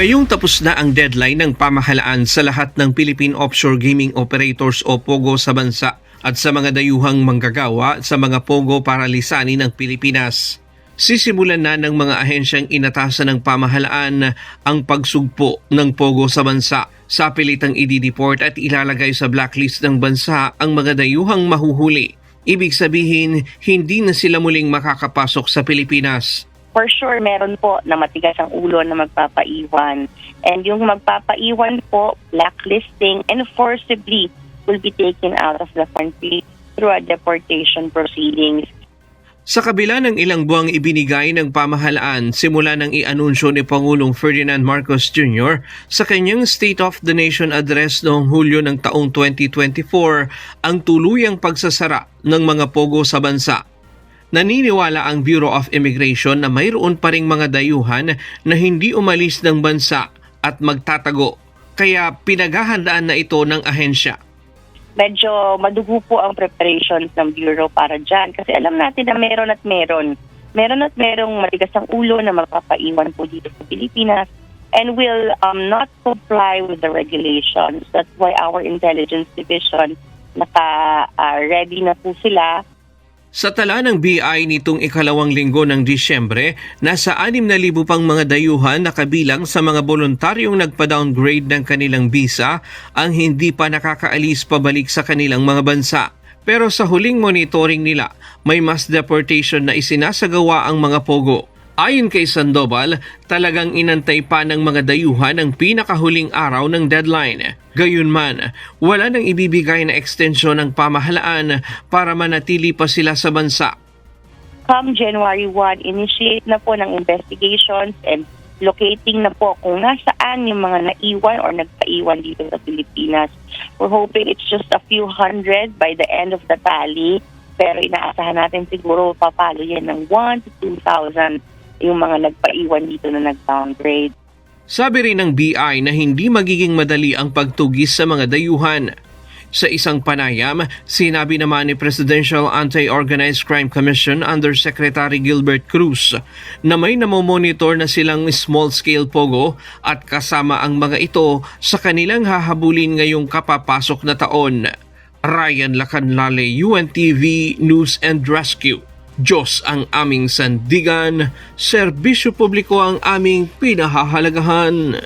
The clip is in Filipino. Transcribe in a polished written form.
Ngayong tapos na ang deadline ng pamahalaan sa lahat ng Philippine Offshore Gaming Operators o POGO sa bansa at sa mga dayuhang manggagawa sa mga POGO para lisanin ng Pilipinas. Sisimulan na ng mga ahensyang inatasan ng pamahalaan ang pagsugpo ng POGO sa bansa. Sa pilitang i-deport at ilalagay sa blacklist ng bansa ang mga dayuhang mahuhuli. Ibig sabihin, hindi na sila muling makakapasok sa Pilipinas. For sure, meron po na matigas ang ulo na magpapaiwan. And yung magpapaiwan po, blacklisting and forcibly will be taken out of the country through a deportation proceedings. Sa kabila ng ilang buwang ibinigay ng pamahalaan simula ng i-anunsyo ni Pangulong Ferdinand Marcos Jr. sa kanyang State of the Nation address noong Hulyo ng taong 2024 ang tuluyang pagsasara ng mga POGO sa bansa. Naniniwala ang Bureau of Immigration na mayroon pa ring mga dayuhan na hindi umalis ng bansa at magtatago, kaya pinaghahandaan na ito ng ahensya. Medyo madugo po ang preparations ng Bureau para dyan kasi alam natin na meron at merong matigas ang ulo na magpapaiwan po dito sa Pilipinas and will not comply with the regulations. That's why our intelligence division naka-ready na po sila. Sa tala ng BI nitong ikalawang linggo ng Disyembre, nasa 6,000 pang mga dayuhan na kabilang sa mga voluntaryong nagpa-downgrade ng kanilang visa ang hindi pa nakakaalis pabalik sa kanilang mga bansa. Pero sa huling monitoring nila, may mass deportation na isinasagawa ang mga POGO. Ayon kay Sandoval, talagang inantay pa ng mga dayuhan ang pinakahuling araw ng deadline. Gayunman, wala nang ibibigay na ekstensyon ng pamahalaan para manatili pa sila sa bansa. Come January 1, initiate na po ng investigations and locating na po kung nasaan yung mga naiwan or nagpaiwan dito sa Pilipinas. We're hoping it's just a few hundred by the end of the tally, pero inaasahan natin siguro papalo yan ng 1,000 to 2,000 yung mga nagpaiwan dito na nag-downgrade. Sabi rin ng BI na hindi magiging madali ang pagtugis sa mga dayuhan. Sa isang panayam, sinabi naman ni Presidential Anti-Organized Crime Commission Undersecretary Gilbert Cruz na may namomonitor na silang small-scale POGO at kasama ang mga ito sa kanilang hahabulin ngayong kapapasok na taon. Ryan Lacanlale, UNTV News and Rescue. Diyos ang aming sandigan, serbisyo publiko ang aming pinahahalagahan.